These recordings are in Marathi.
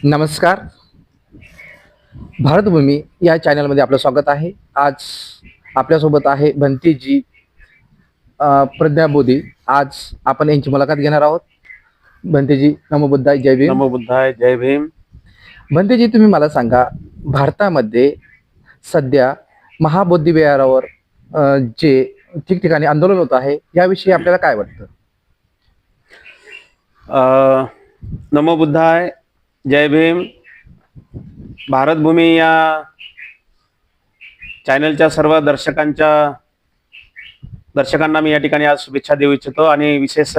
नमस्कार. भारतभूमी या चॅनलमध्ये आपलं स्वागत आहे. आज आपल्यासोबत आहे भंतेजी प्रज्ञा बोधी. आज आपण यांची मुलाखत घेणार आहोत. भंतेजी, नमो बुद्धाय, जय भीम. नमो बुद्धाय, जय भीम. भंतेजी, तुम्ही मला सांगा, भारतामध्ये सध्या महाबोधी विहारावर जे ठिकठिकाणी आंदोलन होत आहे, याविषयी आपल्याला काय वाटतं? नमो बुद्धाय, जय भीम. भारतभूमी या चॅनलच्या सर्व दर्शकांना मी या ठिकाणी आज शुभेच्छा देऊ इच्छितो आणि विशेष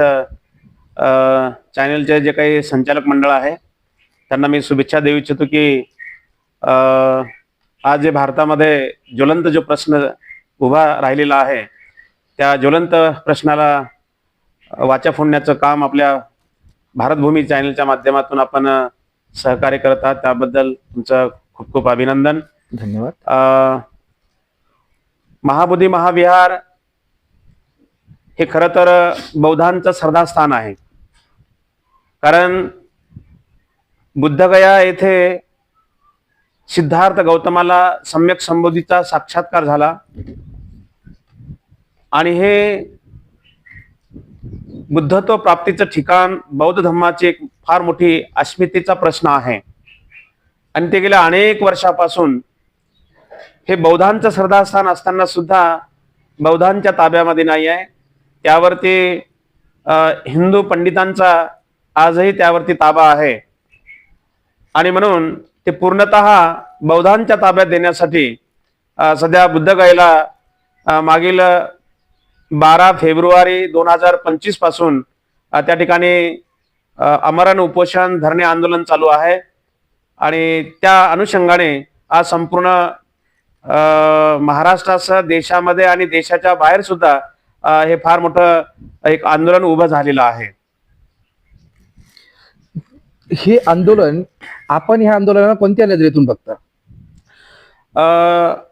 चॅनलचे जे काही संचालक मंडळ आहे त्यांना मी शुभेच्छा देऊ इच्छितो की आज जे भारतामध्ये ज्वलंत जो प्रश्न उभा राहिलेला आहे त्या ज्वलंत प्रश्नाला वाचा फोडण्याचं काम आपल्या भारतभूमी चॅनलच्या माध्यमातून आपण सहकार्य करत आहात, त्याबद्दल तुमचं खूप खूप अभिनंदन. धन्यवाद. महाबोधी महाविहार हे खरं तर बौद्धांचं श्रद्धास्थान आहे. कारण बुद्धगया येथे सिद्धार्थ गौतमाला सम्यक संबोधीचा साक्षात्कार झाला आणि हे बुद्धत्व प्राप्तीचं ठिकाण बौद्ध धर्माची एक फार मोठी अस्मितेचा प्रश्न आहे आणि ते गेल्या अनेक वर्षापासून हे बौद्धांचं श्रद्धास्थान असताना सुद्धा बौद्धांच्या ताब्यामध्ये नाही आहे. त्यावरती हिंदू पंडितांचा आजही त्यावरती ताबा आहे आणि म्हणून ते पूर्णतः बौद्धांच्या ताब्यात देण्यासाठी सध्या बुद्धगयेला मागील 12 फेब्रुवारी 2025 पासून त्या ठिकाणी आमरण उपोषण धरणे आंदोलन चालू आहे आणि त्या अनुषंगाने आज संपूर्ण महाराष्ट्रासह देशामध्ये आणि देशाच्या बाहेर सुद्धा हे फार मोठं एक आंदोलन उभं झालेलं आहे. हे आंदोलन, आपण ह्या आंदोलनाला कोणत्या नजरेतून बघता?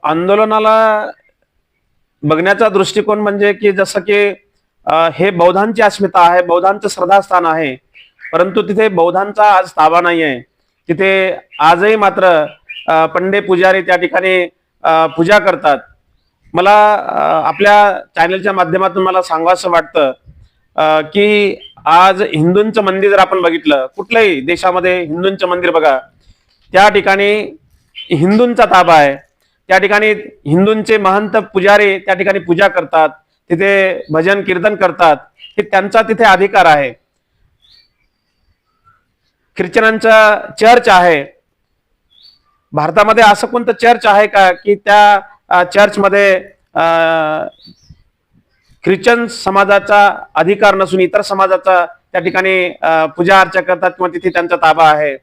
आंदोलनाला बघण्याचा दृष्टिकोन म्हणजे की जसं की हे बौद्धांची अस्मिता आहे, बौद्धांचं श्रद्धास्थान आहे, परंतु तिथे बौद्धांचा आज ताबा नाही आहे. तिथे आजही मात्र पंडे पुजारी त्या ठिकाणी पूजा करतात. मला आपल्या चॅनलच्या माध्यमातून मला सांगावंसं वाटतं की आज हिंदूंचं मंदिर जर आपण बघितलं, कुठल्याही देशामध्ये हिंदूंचं मंदिर बघा, त्या ठिकाणी हिंदूंचा ताबा आहे. त्या ठिकाणी हिंदूंचे महंत पुजारी त्या ठिकाणी पूजा करतात, तिथे भजन कीर्तन करतात, हे त्यांचा तिथे अधिकार आहे. ख्रिश्चनांचा चर्च आहे. भारतामध्ये असं कोणतं चर्च आहे का की त्या चर्चमध्ये ख्रिश्चन समाजाचा अधिकार नसून इतर समाजाचा त्या ठिकाणी पूजा अर्चा करतात किंवा तिथे त्यांचा ताबा आहे?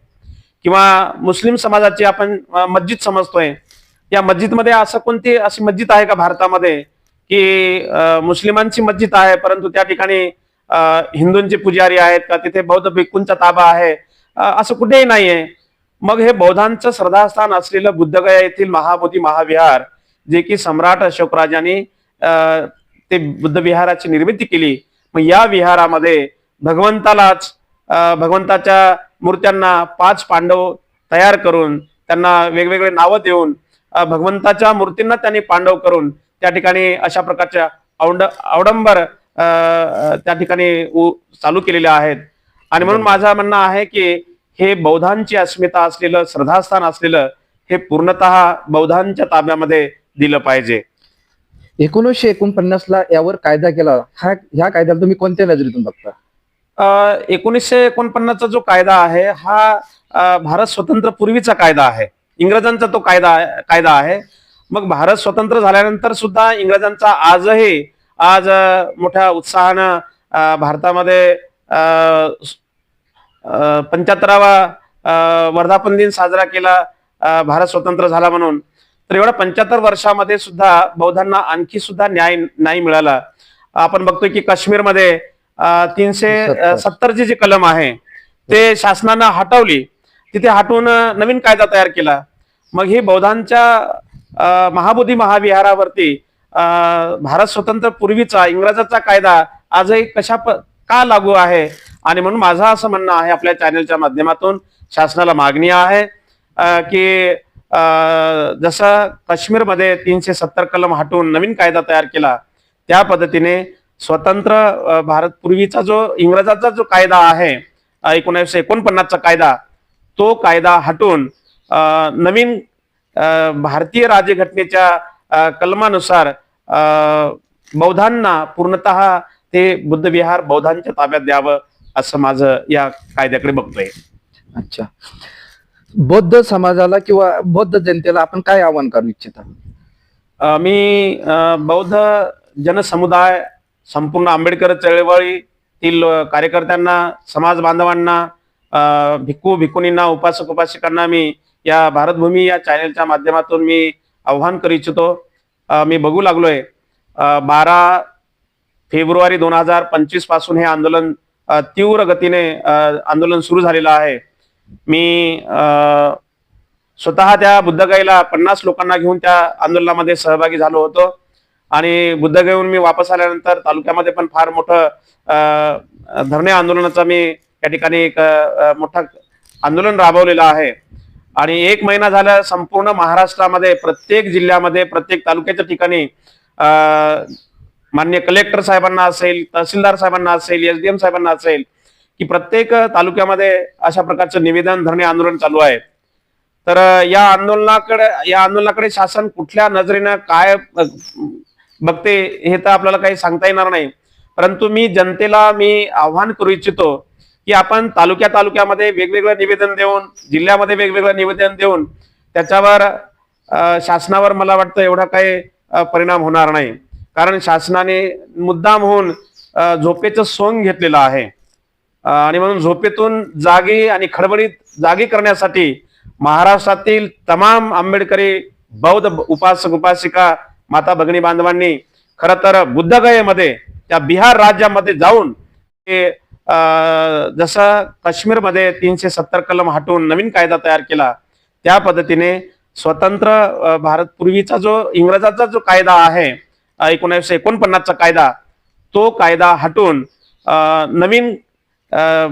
किंवा मुस्लिम समाजाची आपण मस्जिद समजतोय, या मस्जिदमध्ये असं कोणती अशी मस्जिद आहे का भारतामध्ये की मुस्लिमांची मस्जिद आहे परंतु त्या ठिकाणी हिंदूंचे पुजारी आहेत का, तिथे बौद्ध भिक्खूंचा ताबा आहे? असं कुठेही नाहीये. मग हे बौद्धांचं श्रद्धास्थान असलेलं बुद्धगया येथील महाबोधी महाविहार, जे की सम्राट अशोकराजांनी ते बुद्ध विहाराची निर्मिती केली, मग या विहारामध्ये भगवंताच्या मूर्त्यांना 5 पांडव तयार करून त्यांना वेगवेगळे नावं देऊन भगवंताच्या मूर्तींना त्यांनी पांडव करून त्या ठिकाणी अशा प्रकारच्या अवडंबर त्या ठिकाणी चालू केलेल्या आहेत. आणि म्हणून माझं म्हणणं आहे की हे बौद्धांची अस्मिता असलेलं श्रद्धास्थान असलेलं हे पूर्णतः बौद्धांच्या ताब्यामध्ये दिलं पाहिजे. 1949 ला यावर कायदा केला. ह्या कायद्याला तुम्ही कोणत्या नजरेतून बघता? 1949चा जो कायदा आहे हा भारत स्वतंत्र पूर्वीचा कायदा आहे. इंग्रजांचा तो कायदा आहे. मग भारत स्वतंत्र झाल्यानंतर सुद्धा इंग्रजांचा आज मोठ्या उत्साहानं भारतामध्ये 75वा वर्धापन दिन साजरा केला भारत स्वतंत्र झाला म्हणून. तर एवढ्या 75 वर्षामध्ये सुद्धा बौद्धांना आणखी सुद्धा न्याय नाही मिळाला. आपण बघतोय की काश्मीरमध्ये 370ची जी कलम आहे ते शासनानं हटवली, तिथे हटवून नवीन कायदा तयार केला. मग ही बौद्धांच्या महाबोधी महाविहारावरती भारत स्वतंत्र पूर्वीचा इंग्रजाचा कायदा आजही का लागू आहे? आणि म्हणून माझं असं म्हणणं आहे आपल्या चॅनलच्या माध्यमातून शासनाला मागणी आहे की जसं काश्मीरमध्ये 370 कलम हटवून नवीन कायदा तयार केला, त्या पद्धतीने स्वतंत्र भारत पूर्वीचा जो इंग्रजाचा जो कायदा आहे 1949चा कायदा, तो कायदा हटवून नवीन भारतीय राज्यघटनेच्या कलमानुसार बौद्धांना पूर्णतः ते बुद्धविहार बौद्धांच्या ताब्यात द्यावं असं माझं या कायद्याकडे बघतोय. अच्छा, बौद्ध समाजाला किंवा बौद्ध जनतेला आपण काय आवाहन करू इच्छिता? मी बौद्ध जनसमुदाय, संपूर्ण आंबेडकर चळवळीतील कार्यकर्त्यांना, समाज बांधवांना, भिक्खू भिक्खुनींना, उपासक उपासिकांना मी या भारतभूमी या चॅनेलच्या माध्यमातून मी आव्हान करू इच्छितो. मी बघू लागलोय 12 फेब्रुवारी 2025 पासून हे आंदोलन तीव्र गतीने आंदोलन सुरू झालेलं आहे. मी स्वतः त्या बुद्धगयेला 50 लोकांना घेऊन त्या आंदोलनामध्ये सहभागी झालो होतो आणि बुद्धगयेहून मी वापस आल्यानंतर तालुक्यामध्ये पण फार मोठं धरणे आंदोलनाचा मी या ठिकाणी एक मोठा आंदोलन राबवलेलं आहे. आणि 1 महिना झाला संपूर्ण महाराष्ट्रामध्ये प्रत्येक जिल्ह्यामध्ये, प्रत्येक तालुक्याच्या ठिकाणी माननीय कलेक्टर साहेबांना असेल, तहसीलदार साहेबांना असेल, SDM साहेबांना असेल, की प्रत्येक तालुक्यामध्ये अशा प्रकारचं निवेदन धरणे आंदोलन चालू आहे. तर या आंदोलनाकडे शासन कुठल्या नजरेनं काय बघते हे तर आपल्याला काही सांगता येणार नाही. परंतु मी जनतेला आव्हान करू इच्छितो की आपण तालुक्यामध्ये वेगवेगळं निवेदन देऊन, जिल्ह्यामध्ये वेगवेगळं निवेदन देऊन त्याच्यावर शासनावर मला वाटतं एवढा काही परिणाम होणार नाही. कारण शासनाने मुद्दाम होऊन झोपेचं सोंग घेतलेलं आहे आणि म्हणून झोपेतून जागी आणि खडबडीत जागी करण्यासाठी महाराष्ट्रातील तमाम आंबेडकरी बौद्ध उपासक उपासिका माता भगिनी बांधवांनी खरं तर बुद्धगयेमध्ये त्या बिहार राज्यामध्ये जाऊन ते जसं काश्मीरमध्ये 370 कलम हटवून नवीन कायदा तयार केला, त्या पद्धतीने स्वतंत्र भारत पूर्वीचा जो इंग्रजाचा जो कायदा आहे 1949चा कायदा, तो कायदा हटवून नवीन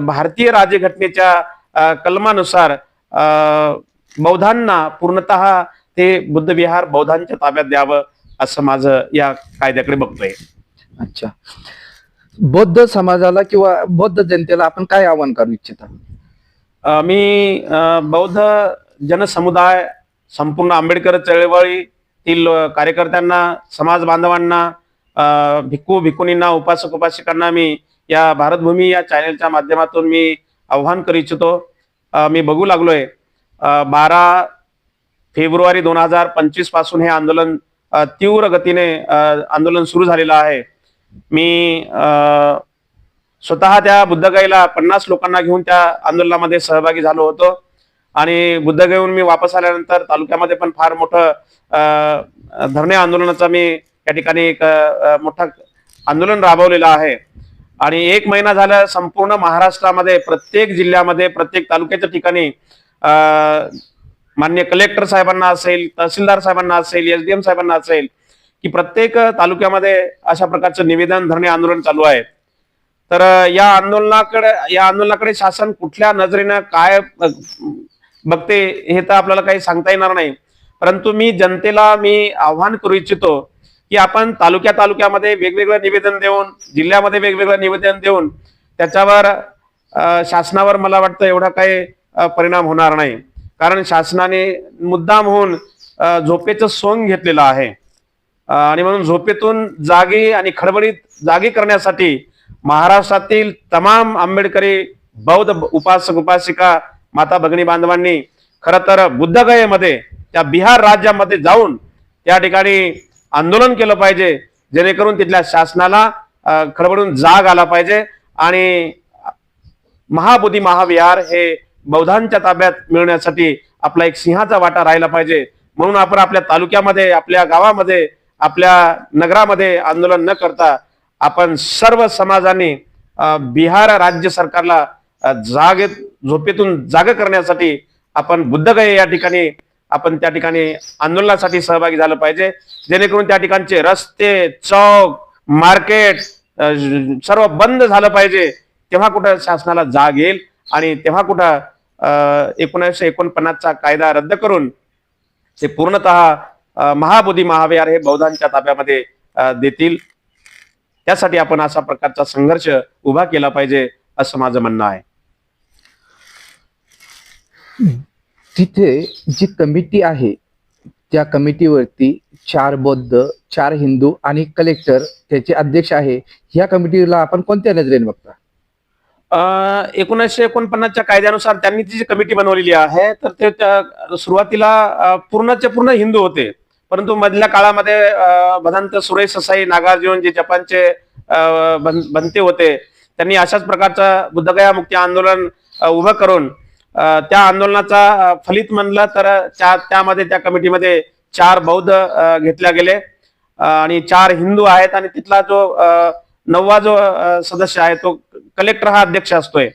भारतीय राज्यघटनेच्या कलमानुसार बौद्धांना पूर्णतः ते बुद्धविहार बौद्धांच्या ताब्यात द्यावं असं माझं या कायद्याकडे बघतोय. अच्छा, बौद्ध समाजाला किंवा बौद्ध जनतेला आपण काय आवाहन करू इच्छिता? मी बौद्ध जनसमुदाय, संपूर्ण आंबेडकर चळवळीतील कार्यकर्त्यांना, समाज बांधवांना, भिक्खू भिक्खुनींना, उपासक उपासिकांना मी या भारतभूमी या चॅनेलच्या माध्यमातून मी आव्हान करू इच्छितो. मी बघू लागलोय 12 फेब्रुवारी 2025 पासून हे आंदोलन तीव्र गतीने आंदोलन सुरू झालेलं आहे. मी स्वतः त्या बुद्धगयेला 50 लोकांना घेऊन त्या आंदोलनामध्ये सहभागी झालो होतो आणि बुद्धगयेहून मी वापस आल्यानंतर तालुक्यामध्ये पण फार मोठं धरणे आंदोलनाचा मी या ठिकाणी एक मोठा आंदोलन राबवलेलं आहे. आणि 1 महिना झाला संपूर्ण महाराष्ट्रामध्ये प्रत्येक जिल्ह्यामध्ये, प्रत्येक तालुक्याच्या ठिकाणी माननीय कलेक्टर साहेबांना असेल, तहसीलदार साहेबांना असेल, SDM साहेबांना असेल, की प्रत्येक तालुक्यामध्ये अशा प्रकारचं निवेदन धरणे आंदोलन चालू आहे. तर या आंदोलनाकडे शासन कुठल्या नजरेनं काय बघते हे तर आपल्याला काही सांगता येणार नाही. परंतु मी जनतेला आव्हान करू इच्छितो की आपण तालुक्यामध्ये वेगवेगळं निवेदन देऊन, जिल्ह्यामध्ये वेगवेगळं निवेदन देऊन त्याच्यावर शासनावर मला वाटतं एवढा काही परिणाम होणार नाही. कारण शासनाने मुद्दाम होऊन झोपेचं सोंग घेतलेलं आहे आणि म्हणून झोपेतून जागी आणि खडबडीत जागी करण्यासाठी महाराष्ट्रातील तमाम आंबेडकरी बौद्ध उपासक उपासिका माता भगिनी बांधवांनी खरं तर बुद्धगयेमध्ये त्या बिहार राज्यामध्ये जाऊन त्या ठिकाणी आंदोलन केलं पाहिजे, जेणेकरून तिथल्या शासनाला खडबडून जाग आला पाहिजे आणि महाबोधी महाविहार हे बौद्धांच्या ताब्यात मिळवण्यासाठी आपला एक सिंहाचा वाटा राहिला पाहिजे. म्हणून आपण आपल्या तालुक्यामध्ये, आपल्या गावामध्ये, आपल्या नगरामध्ये आंदोलन न करता आपण सर्व समाजांनी बिहार राज्य सरकारला झोपेतून जाग करण्यासाठी आपण बुद्धगया या ठिकाणी आपण त्या ठिकाणी आंदोलनासाठी सहभागी झालं पाहिजे, जेणेकरून त्या ठिकाणचे रस्ते, चौक, मार्केट सर्व बंद झालं पाहिजे. तेव्हा कुठं शासनाला जाग येईल आणि तेव्हा कुठं 1949चा कायदा रद्द करून ते पूर्णतः महाबोधी महाविहार हे बौद्धांच्या ताब्यामध्ये देतील. त्यासाठी आपण अशा प्रकारचा संघर्ष उभा केला पाहिजे असं माझं म्हणणं आहे. तिथे जी कमिटी आहे त्या कमिटीवरती 4 बौद्ध, 4 हिंदू आणि कलेक्टर त्याचे अध्यक्ष आहे. ह्या कमिटीला आपण कोणत्या नजरेने बघता? 1949च्या कायद्यानुसार त्यांनी ती जी कमिटी बनवलेली आहे तर ते सुरुवातीला पूर्णचे पूर्ण हिंदू होते, परंतु मधल्या काळामध्ये भदंत सुरेश ससाई नागार्जुन जे जपानचे बनते होते त्यांनी अशाच प्रकारचं बुद्धगया मुक्ती आंदोलन उभं करून त्या आंदोलनाचा फलित म्हणलं तर त्यामध्ये त्या कमिटीमध्ये 4 बौद्ध घेतल्या गेले आणि 4 हिंदू आहेत आणि तिथला जो 9वा जो सदस्य आहे तो कलेक्टर हा अध्यक्ष असतोय.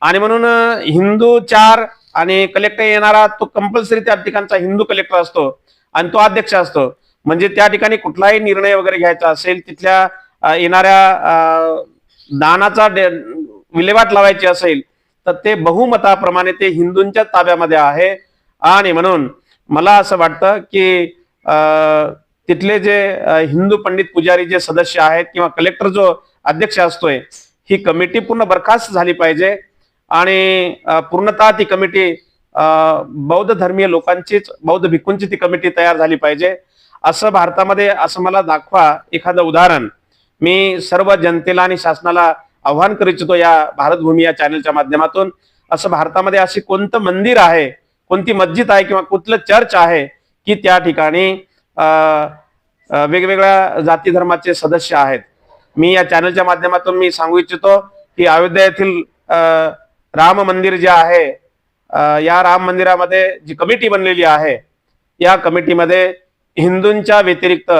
आणि म्हणून हिंदू 4 आणि कलेक्टर येणारा तो कंपल्सरी त्या ठिकाणचा हिंदू कलेक्टर असतो आणि तो अध्यक्ष असतो. म्हणजे त्या ठिकाणी कुठलाही निर्णय वगैरे घ्यायचा असेल, तिथल्या येणाऱ्या दानाचा विल्हेवाट लावायची असेल तर ते बहुमताप्रमाणे ते हिंदूंच्या ताब्यामध्ये आहे. आणि म्हणून मला असं वाटतं की तिथले जे हिंदू पंडित पुजारी जे सदस्य आहेत किंवा कलेक्टर जो अध्यक्ष असतोय ही कमिटी पूर्ण बरखास्त झाली पाहिजे आणि पूर्णतः ती कमिटी बौद्ध धर्मीय लोकांचीच, बौद्ध भिक्खूंची ती कमिटी तयार झाली पाहिजे. असं भारतामध्ये असं मला दाखवा एखादं उदाहरण. मी सर्व जनतेला आणि शासनाला आव्हान करू इच्छितो या भारतभूमी या चॅनलच्या माध्यमातून, असं भारतामध्ये असे कोणतं मंदिर आहे, कोणती मस्जिद आहे किंवा कुठलं चर्च आहे की त्या ठिकाणी वेगवेगळ्या जाती धर्माचे सदस्य आहेत. मी या चॅनलच्या माध्यमातून मी सांगू इच्छितो की अयोध्या येथील राम मंदिर जे आहे, या राम मंदिरामध्ये जी कमिटी बनलेली आहे या कमिटीमध्ये हिंदूंच्या व्यतिरिक्त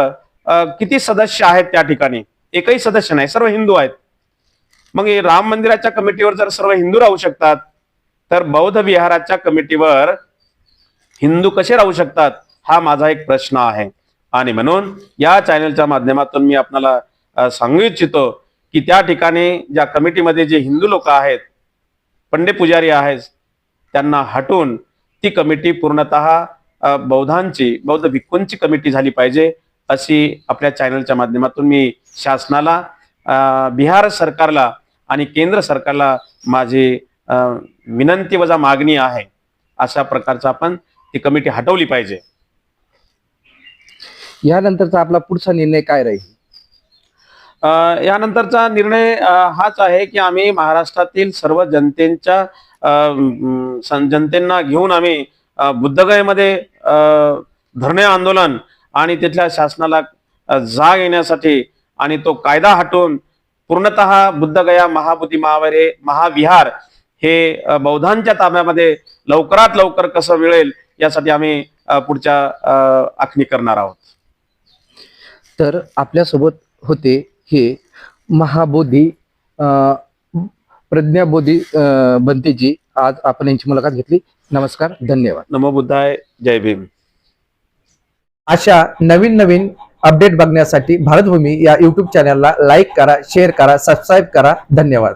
किती सदस्य आहेत त्या ठिकाणी? एकही सदस्य नाही, सर्व हिंदू आहेत. मग राम मंदिराच्या कमिटीवर जर सर्व हिंदू राहू शकतात तर बौद्ध विहाराच्या कमिटीवर हिंदू कसे राहू शकतात हा माझा एक प्रश्न आहे. आणि म्हणून या चॅनलच्या माध्यमातून मी आपल्याला सांगू इच्छितो की त्या ठिकाणी ज्या कमिटीमध्ये जे हिंदू लोक आहेत, पंडित पुजारी आहेत, त्यांना हटवून ती कमिटी पूर्णतः बौद्धांची, बौद्ध भिक्खूंची कमिटी झाली पाहिजे अशी आपल्या चॅनलच्या माध्यमातून मी शासनाला, बिहार सरकारला आणि केंद्र सरकारला माझी विनंती वजा मागणी आहे. अशा प्रकारचा आपण ती कमिटी हटवली पाहिजे. यानंतरचा आपला पुढचा निर्णय काय राहील? यानंतरचा निर्णय हाच आहे की आम्ही महाराष्ट्रातील सर्व जनतेंना घेऊन आम्ही बुद्धगयेमध्ये धरणे आंदोलन आणि तिथल्या शासनाला जाग येण्यासाठी आणि तो कायदा हटवून पूर्णतः बुद्धगया महाबोधी महाविहार हे बौद्धांच्या ताब्यामध्ये लवकरात लवकर कसं मिळेल यासाठी आम्ही पुढच्या आखणी करणार आहोत. तर आपल्यासोबत होते हे महाबोधी प्रज्ञाबोधी बनतेजी. आज आपण यांची मुलाखत घेतली. नमस्कार, धन्यवाद. नमो बुद्धाय, जय भीम. अशा नवीन नवीन अपडेट बघण्यासाठी भारतभूमी या YouTube चॅनलला लाईक करा, शेअर करा, सबस्क्राईब करा. धन्यवाद.